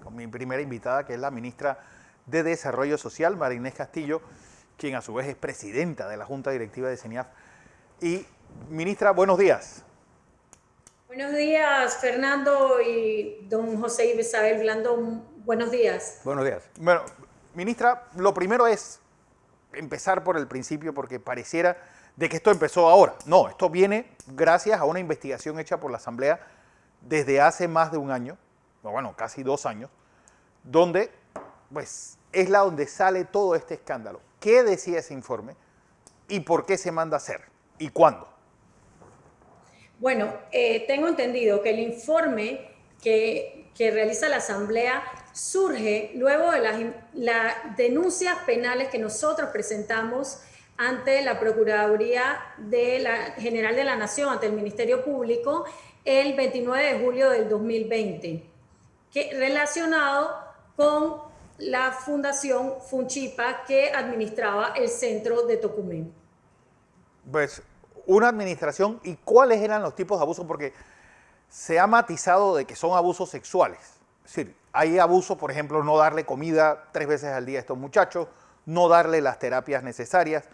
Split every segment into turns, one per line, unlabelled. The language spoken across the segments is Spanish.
con mi primera invitada, que es la ministra de Desarrollo Social, María Inés Castillo, quien a su vez es presidenta de la Junta Directiva de CENIAF. Y, ministra, buenos días.
Buenos días, Fernando y don José Isabel Blandón. Buenos días.
Buenos días. Bueno, ministra, lo primero es empezar por el principio, porque pareciera de que esto empezó ahora. No, esto viene gracias a una investigación hecha por la Asamblea desde hace más de un año, bueno, casi 2 años, donde pues es la donde sale todo este escándalo. ¿Qué decía ese informe y por qué se manda a hacer y cuándo?
Bueno, tengo entendido que el informe que realiza la Asamblea surge luego de las denuncias penales que nosotros presentamos ante la Procuraduría General de la Nación, ante el Ministerio Público, el 29 de julio del 2020, relacionado con la Fundación Funchipa que administraba el centro de Tocumen.
Pues una administración, ¿y cuáles eran los tipos de abusos? Porque se ha matizado de que son abusos sexuales. Es decir, hay abusos, por ejemplo, no darle comida 3 veces al día a estos muchachos, no darle las terapias necesarias.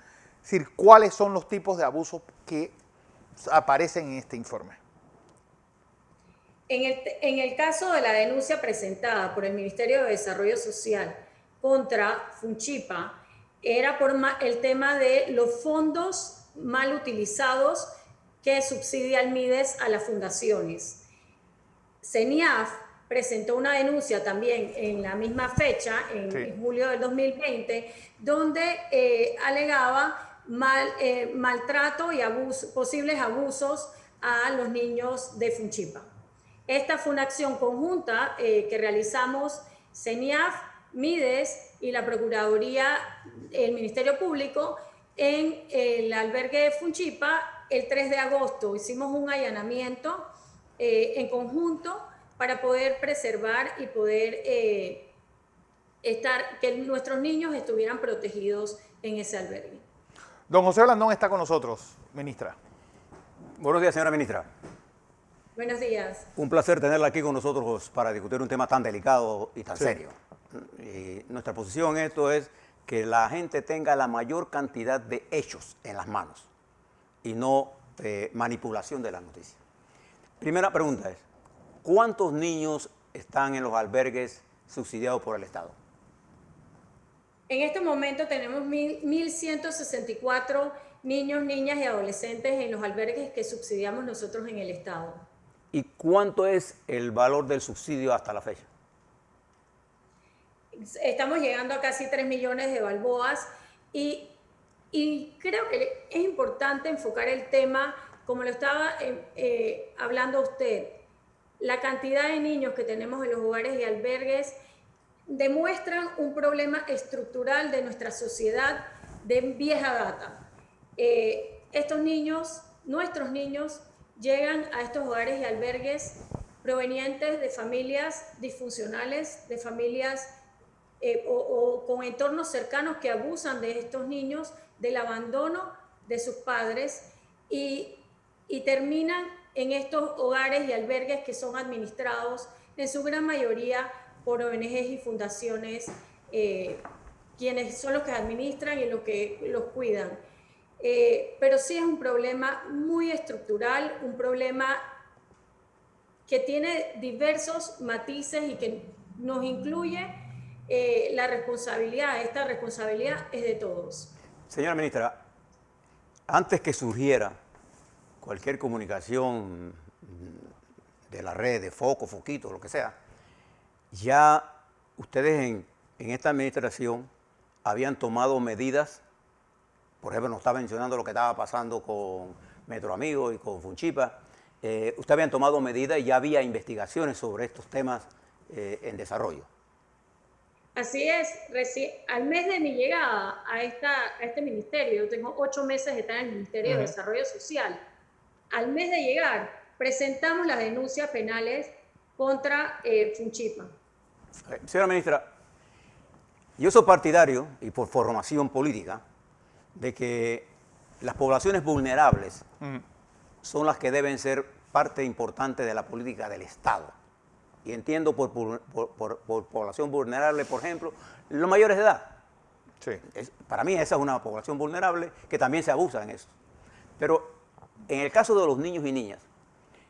Es decir, ¿cuáles son los tipos de abusos que aparecen en este informe?
En el caso de la denuncia presentada por el Ministerio de Desarrollo Social contra Funchipa, era por el tema de los fondos mal utilizados que subsidia el MIDES a las fundaciones. CENIAF presentó una denuncia también en la misma fecha, en julio del 2020, donde alegaba maltrato y posibles abusos a los niños de Funchipa. Esta fue una acción conjunta que realizamos CENIAF, MIDES y la Procuraduría, el Ministerio Público, en el albergue de Funchipa. El 3 de agosto hicimos un allanamiento en conjunto para poder preservar y poder que nuestros niños estuvieran protegidos en ese albergue.
Don José Blandón está con nosotros, ministra.
Buenos días, señora ministra.
Buenos días.
Un placer tenerla aquí con nosotros para discutir un tema tan delicado y tan serio. Y nuestra posición en esto es que la gente tenga la mayor cantidad de hechos en las manos y no manipulación de las noticias. Primera pregunta es, ¿cuántos niños están en los albergues subsidiados por el Estado?
En este momento tenemos 1.164 niños, niñas y adolescentes en los albergues que subsidiamos nosotros en el Estado.
¿Y cuánto es el valor del subsidio hasta la fecha?
Estamos llegando a casi 3 millones de balboas y creo que es importante enfocar el tema, como lo estaba hablando usted. La cantidad de niños que tenemos en los hogares y albergues demuestran un problema estructural de nuestra sociedad de vieja data. Estos niños, nuestros niños, llegan a estos hogares y albergues provenientes de familias disfuncionales, de familias o con entornos cercanos que abusan de estos niños, del abandono de sus padres y terminan en estos hogares y albergues que son administrados en su gran mayoría por ONGs y fundaciones, quienes son los que administran y los que los cuidan. Pero sí es un problema muy estructural, un problema que tiene diversos matices y que nos incluye la responsabilidad. Esta responsabilidad es de todos.
Señora ministra, antes que surgiera cualquier comunicación de la red, de foco, foquito, lo que sea, ya ustedes en esta administración habían tomado medidas. Por ejemplo, nos está mencionando lo que estaba pasando con Metro Amigo y con Funchipa. Ustedes habían tomado medidas y ya había investigaciones sobre estos temas en desarrollo.
Así es. Al mes de mi llegada a este ministerio, yo tengo 8 meses de estar en el Ministerio de Desarrollo Social. Al mes de llegar, presentamos las denuncias penales contra Funchipa.
Señora ministra, yo soy partidario, y por formación política, de que las poblaciones vulnerables son las que deben ser parte importante de la política del Estado. y entiendo por población vulnerable, por ejemplo, los mayores de edad.
Sí.
Para mí esa es una población vulnerable que también se abusa en eso. Pero en el caso de los niños y niñas,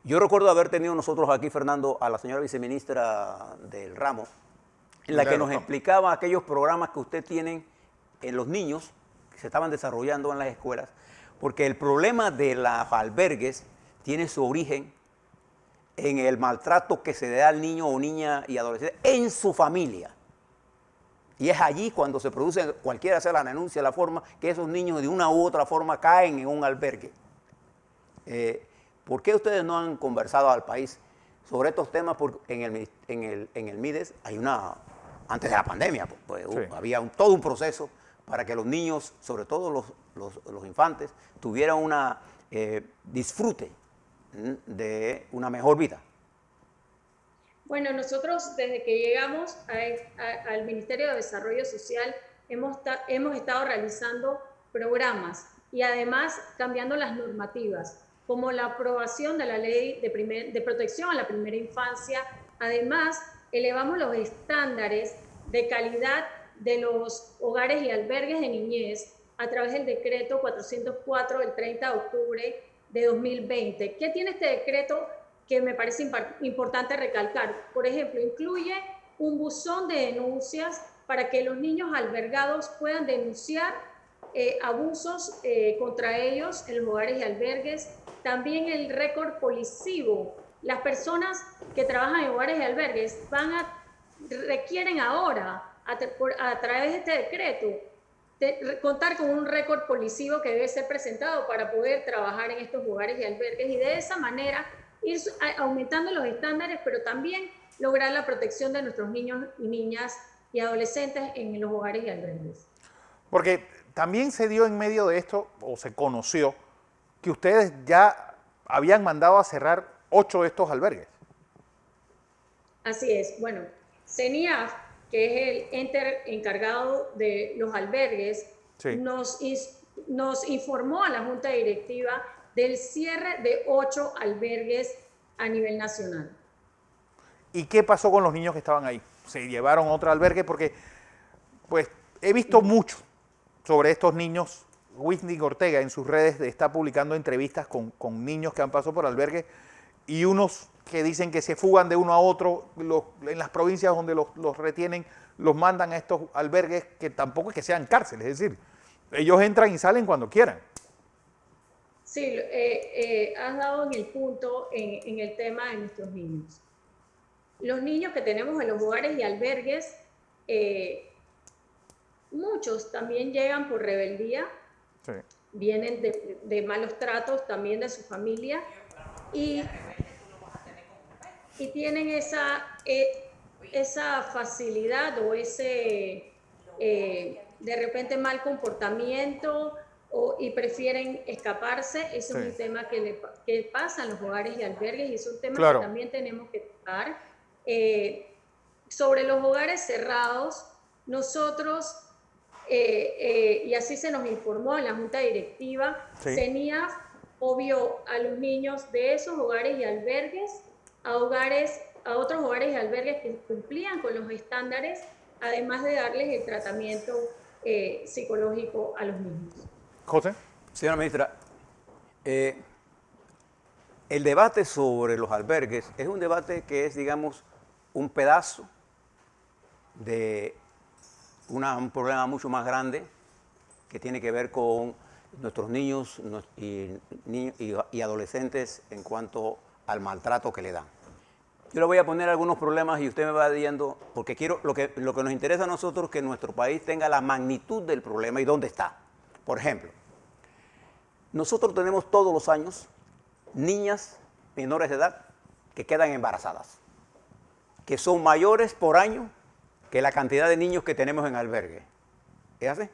yo recuerdo haber tenido nosotros aquí, Fernando, a la señora viceministra del ramo, en la que nos explicaba aquellos programas que usted tienen en los niños que se estaban desarrollando en las escuelas, porque el problema de los albergues tiene su origen en el maltrato que se le da al niño o niña y adolescente en su familia. Y es allí cuando se produce, cualquiera sea la denuncia, la forma, que esos niños de una u otra forma caen en un albergue. ¿Por qué ustedes no han conversado al país sobre estos temas? Porque en el MIDES hay antes de la pandemia, pues,
sí,
había todo un proceso para que los niños, sobre todo los infantes, tuvieran disfrute de una mejor vida.
Bueno, nosotros desde que llegamos al Ministerio de Desarrollo Social hemos estado realizando programas y además cambiando las normativas, como la aprobación de la Ley de Protección a la Primera Infancia. Además, elevamos los estándares de calidad de los hogares y albergues de niñez a través del decreto 404 del 30 de octubre de 2020. ¿Qué tiene este decreto que me parece importante recalcar? Por ejemplo, incluye un buzón de denuncias para que los niños albergados puedan denunciar abusos contra ellos en los hogares y albergues. También el récord policivo. Las personas que trabajan en hogares y albergues requieren ahora, a través de este decreto, contar con un récord policivo que debe ser presentado para poder trabajar en estos hogares y albergues, y de esa manera ir aumentando los estándares, pero también lograr la protección de nuestros niños y niñas y adolescentes en los hogares y albergues.
Porque también se dio en medio de esto, o se conoció, que ustedes ya habían mandado a cerrar 8 de estos albergues.
Así es. Bueno, CENIAF, que es el ente encargado de los albergues, sí, nos informó a la Junta Directiva del cierre de 8 albergues a nivel nacional.
¿Y qué pasó con los niños que estaban ahí? ¿Se llevaron a otro albergue? Porque pues he visto mucho sobre estos niños. Whitney Ortega en sus redes está publicando entrevistas con niños que han pasado por albergues y unos que dicen que se fugan de uno a otro, en las provincias donde los retienen, los mandan a estos albergues que tampoco es que sean cárceles, es decir, ellos entran y salen cuando quieran.
Sí, has dado en el punto en el tema de nuestros niños. Los niños que tenemos en los hogares y albergues, muchos también llegan por rebeldía, sí, vienen de malos tratos también de su familia y tienen esa facilidad o ese de repente mal comportamiento y prefieren escaparse. Eso, sí, es un tema que pasa en los hogares y albergues y es un tema, claro, que también tenemos que tocar. Sobre los hogares cerrados, nosotros, y así se nos informó en la Junta Directiva, sí, CENIAF obvió a los niños de esos hogares y albergues a otros hogares y albergues que cumplían con los estándares, además de darles el tratamiento psicológico a los niños.
José.
Señora ministra, el debate sobre los albergues es un debate que es, digamos, un pedazo de un problema mucho más grande que tiene que ver con nuestros niños y adolescentes en cuanto al maltrato que le dan. Yo le voy a poner algunos problemas y usted me va diciendo, porque quiero, lo que nos interesa a nosotros es que nuestro país tenga la magnitud del problema y dónde está. Por ejemplo, nosotros tenemos todos los años niñas menores de edad que quedan embarazadas, que son mayores por año que la cantidad de niños que tenemos en albergue. ¿Es así?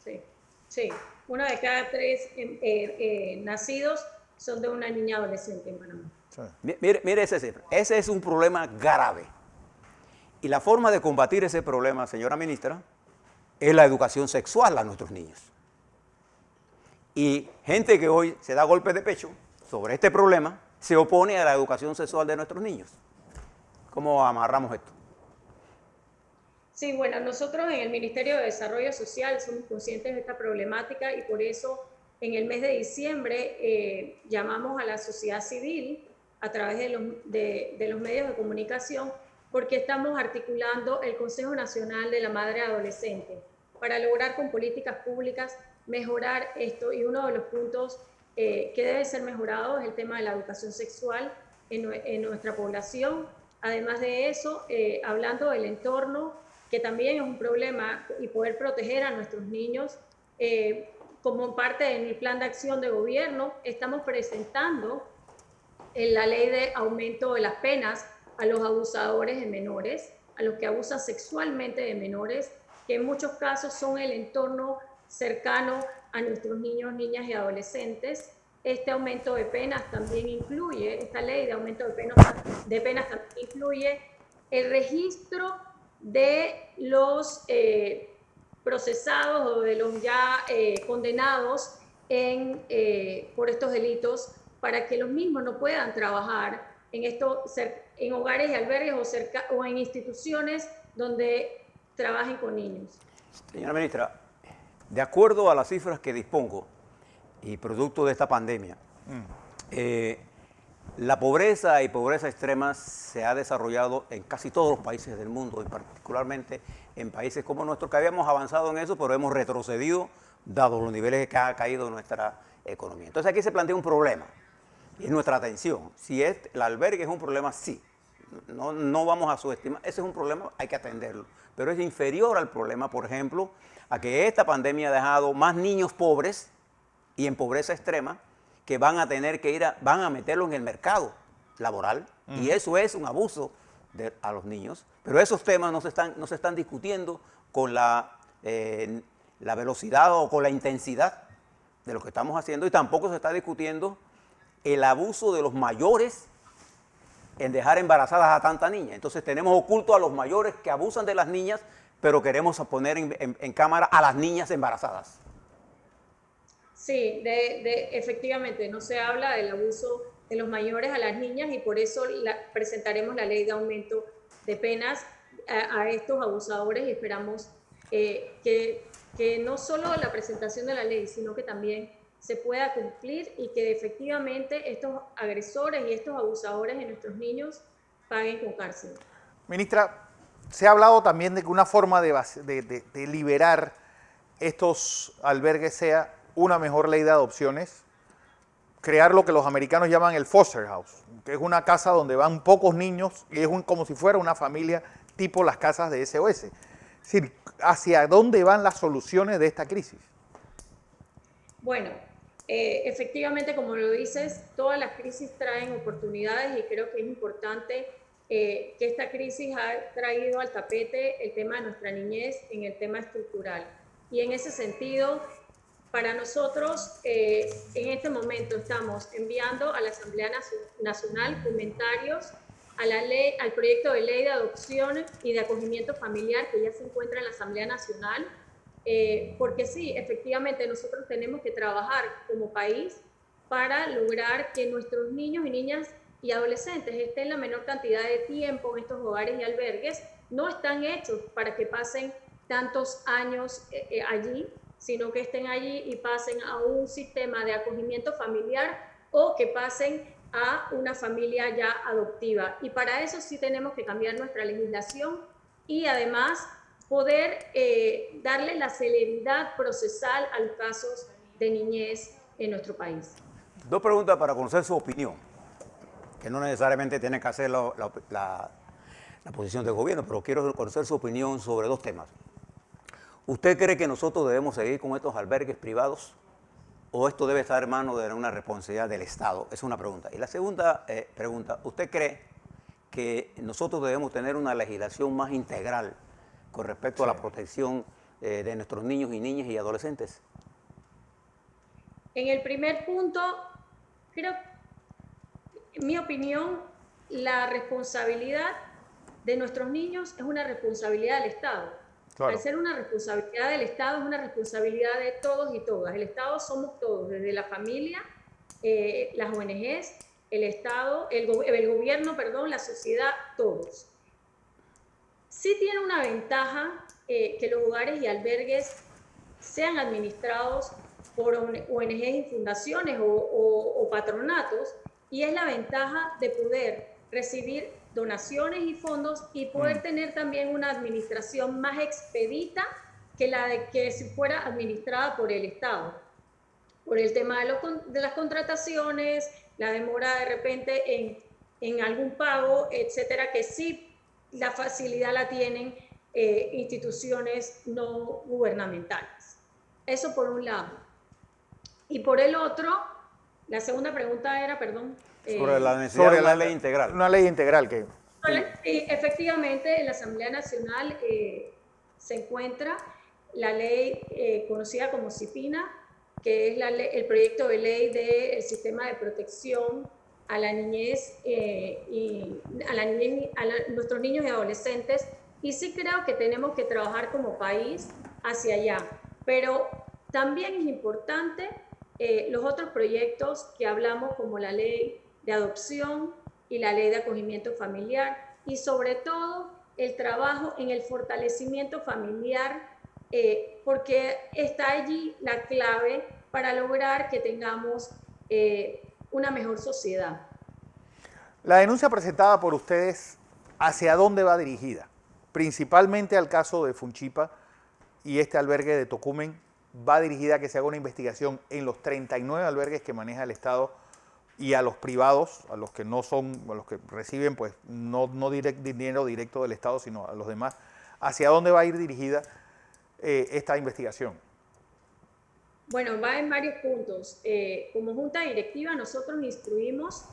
Sí, sí. 1 de cada 3 nacidos son de una niña adolescente en Panamá. Sí.
Mire ese cifra. Ese es un problema grave. Y la forma de combatir ese problema, señora ministra, es la educación sexual a nuestros niños. Y gente que hoy se da golpes de pecho sobre este problema se opone a la educación sexual de nuestros niños. ¿Cómo amarramos esto?
Sí, bueno, nosotros en el Ministerio de Desarrollo Social somos conscientes de esta problemática y por eso en el mes de diciembre llamamos a la sociedad civil a través de los medios de comunicación porque estamos articulando el Consejo Nacional de la Madre Adolescente para lograr con políticas públicas mejorar esto y uno de los puntos que debe ser mejorado es el tema de la educación sexual en nuestra población. Además de eso, hablando del entorno, que también es un problema, y poder proteger a nuestros niños. Como parte del plan de acción de gobierno, estamos presentando la ley de aumento de las penas a los abusadores de menores, a los que abusan sexualmente de menores, que en muchos casos son el entorno cercano a nuestros niños, niñas y adolescentes. Este aumento de penas también incluye, esta ley de aumento de penas también incluye el registro de los procesados o de los ya condenados por estos delitos para que los mismos no puedan trabajar en hogares y albergues o en instituciones donde trabajen con niños.
Señora ministra, de acuerdo a las cifras que dispongo y producto de esta pandemia, la pobreza y pobreza extrema se ha desarrollado en casi todos los países del mundo, y particularmente en países como nuestro, que habíamos avanzado en eso, pero hemos retrocedido dado los niveles que ha caído nuestra economía. Entonces aquí se plantea un problema, y es nuestra atención. Si el albergue es un problema, sí, no vamos a subestimar, ese es un problema, hay que atenderlo, pero es inferior al problema, por ejemplo, a que esta pandemia ha dejado más niños pobres y en pobreza extrema, que van a tener que van a meterlos en el mercado laboral, y eso es un abuso a los niños. Pero esos temas no se están discutiendo con la velocidad o con la intensidad de lo que estamos haciendo, y tampoco se está discutiendo el abuso de los mayores en dejar embarazadas a tanta niña. Entonces tenemos oculto a los mayores que abusan de las niñas, pero queremos poner en cámara a las niñas embarazadas.
Sí, efectivamente, no se habla del abuso de los mayores a las niñas y por eso presentaremos la ley de aumento de penas a estos abusadores y esperamos que no solo la presentación de la ley, sino que también se pueda cumplir y que efectivamente estos agresores y estos abusadores de nuestros niños paguen con cárcel.
Ministra, se ha hablado también de que una forma de liberar estos albergues sea una mejor ley de adopciones, crear lo que los americanos llaman el foster house, que es una casa donde van pocos niños y es como si fuera una familia tipo las casas de SOS. Es decir, ¿hacia dónde van las soluciones de esta crisis?
Bueno, efectivamente, como lo dices, todas las crisis traen oportunidades y creo que es importante que esta crisis ha traído al tapete el tema de nuestra niñez en el tema estructural. Y en ese sentido, para nosotros, en este momento estamos enviando a la Asamblea Nacional comentarios al proyecto de ley de adopción y de acogimiento familiar que ya se encuentra en la Asamblea Nacional, porque sí, efectivamente nosotros tenemos que trabajar como país para lograr que nuestros niños y niñas y adolescentes estén la menor cantidad de tiempo en estos hogares y albergues. No están hechos para que pasen tantos años allí, sino que estén allí y pasen a un sistema de acogimiento familiar o que pasen a una familia ya adoptiva. Y para eso sí tenemos que cambiar nuestra legislación y además poder darle la celeridad procesal a los casos de niñez en nuestro país.
Dos preguntas para conocer su opinión, que no necesariamente tiene que hacer la posición del gobierno, pero quiero conocer su opinión sobre dos temas. ¿Usted cree que nosotros debemos seguir con estos albergues privados o esto debe estar en manos de una responsabilidad del Estado? Es una pregunta. Y la segunda pregunta, ¿usted cree que nosotros debemos tener una legislación más integral con respecto a la protección de nuestros niños y niñas y adolescentes?
En el primer punto, creo, en mi opinión, la responsabilidad de nuestros niños es una responsabilidad del Estado. Claro. Al ser una responsabilidad del Estado, es una responsabilidad de todos y todas. El Estado somos todos, desde la familia, las ONGs, el Estado, el gobierno, perdón, la sociedad, todos. Sí tiene una ventaja que los hogares y albergues sean administrados por ONGs y fundaciones o patronatos, y es la ventaja de poder recibir donaciones y fondos y poder tener también una administración más expedita que la de que si fuera administrada por el Estado, por el tema de las contrataciones, la demora de repente en algún pago, etcétera, que sí la facilidad la tienen instituciones no gubernamentales. Eso por un lado. Y por el otro, la segunda pregunta era, perdón.
Sobre la necesidad de una ley integral.
Una ley integral que...
Sí, efectivamente, en la Asamblea Nacional se encuentra la ley conocida como CIPINA, que es el proyecto de ley del sistema de protección a la niñez nuestros niños y adolescentes, y sí creo que tenemos que trabajar como país hacia allá, pero también es importante los otros proyectos que hablamos, como la ley de adopción y la ley de acogimiento familiar, y sobre todo el trabajo en el fortalecimiento familiar, porque está allí la clave para lograr que tengamos una mejor sociedad.
La denuncia presentada por ustedes, ¿hacia dónde va dirigida? Principalmente al caso de Funchipa y este albergue de Tocumen, va dirigida a que se haga una investigación en los 39 albergues que maneja el Estado y a los privados, a los que no son, a los que reciben pues no dinero directo del Estado, sino a los demás. ¿Hacia dónde va a ir dirigida esta investigación?
Bueno, va en varios puntos. Como Junta Directiva, nosotros instruimos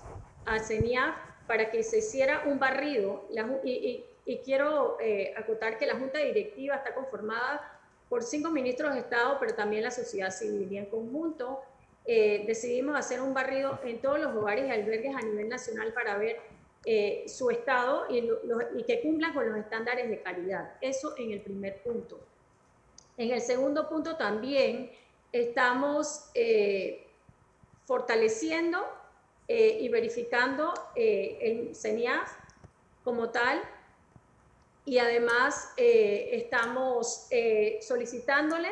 a CENIAF para que se hiciera un barrido, y quiero acotar que la Junta Directiva está conformada por 5 ministros de Estado, pero también la sociedad civil, y en conjunto decidimos hacer un barrido en todos los hogares y albergues a nivel nacional para ver su estado y que cumplan con los estándares de calidad. Eso en el primer punto. En el segundo punto también estamos fortaleciendo y verificando el CENIAF como tal, y además estamos solicitándole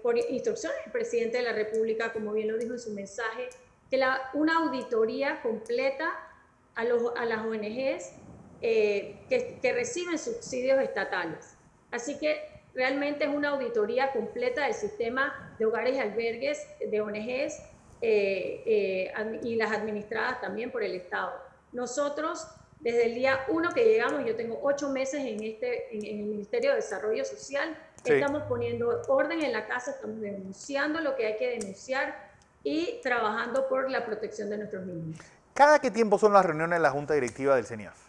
por instrucciones del presidente de la República, como bien lo dijo en su mensaje, que una auditoría completa a las ONGs que reciben subsidios estatales. Así que realmente es una auditoría completa del sistema de hogares y albergues de ONGs y las administradas también por el Estado. Nosotros, desde el día 1 que llegamos, yo tengo 8 meses en el Ministerio de Desarrollo Social, sí, estamos poniendo orden en la casa, estamos denunciando lo que hay que denunciar y trabajando por la protección de nuestros niños.
¿Cada qué tiempo son las reuniones de la Junta Directiva del CENIAF?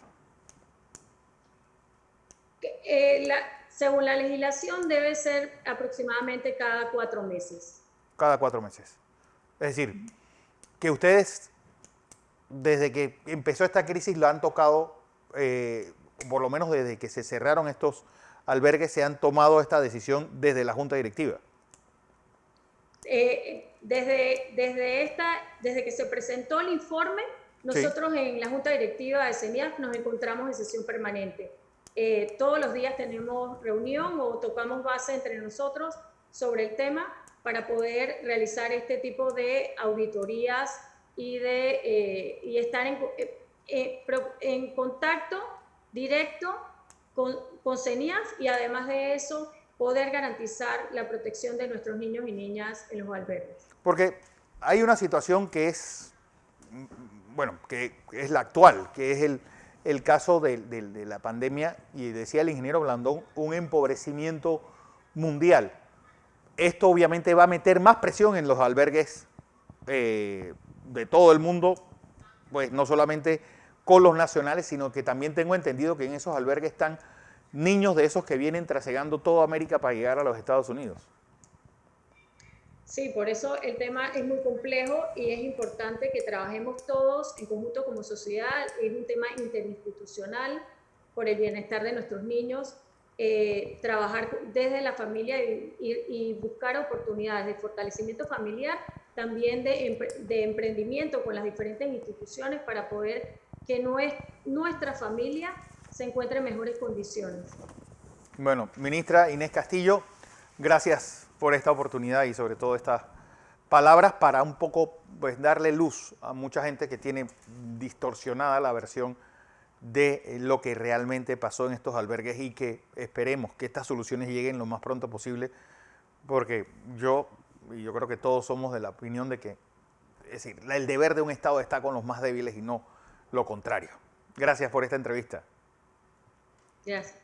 Según la legislación debe ser aproximadamente cada 4 meses.
Cada 4 meses. Es decir, que ustedes, desde que empezó esta crisis, lo han tocado, por lo menos desde que se cerraron estos albergues, se han tomado esta decisión desde la Junta Directiva.
Desde que se presentó el informe, nosotros sí, en la Junta Directiva de CENIAF nos encontramos en sesión permanente. Todos los días tenemos reunión o tocamos base entre nosotros sobre el tema para poder realizar este tipo de auditorías y estar en contacto directo con CENIAF, y además de eso poder garantizar la protección de nuestros niños y niñas en los albergues.
Porque hay una situación que es, bueno, que es la actual, que es el caso de la pandemia, y decía el ingeniero Blandón, un empobrecimiento mundial. Esto obviamente va a meter más presión en los albergues de todo el mundo, pues no solamente con los nacionales, sino que también tengo entendido que en esos albergues están niños de esos que vienen trasegando toda América para llegar a los Estados Unidos.
Sí, por eso el tema es muy complejo y es importante que trabajemos todos en conjunto como sociedad. Es un tema interinstitucional por el bienestar de nuestros niños, trabajar desde la familia y buscar oportunidades de fortalecimiento familiar, también de emprendimiento con las diferentes instituciones para poder que nuestra familia se encuentre en mejores condiciones.
Bueno, ministra Inés Castillo, gracias por esta oportunidad y sobre todo estas palabras para un poco pues, darle luz a mucha gente que tiene distorsionada la versión de lo que realmente pasó en estos albergues y que esperemos que estas soluciones lleguen lo más pronto posible, porque yo creo que todos somos de la opinión de que es decir, el deber de un Estado está con los más débiles y no lo contrario. Gracias por esta entrevista.
Gracias.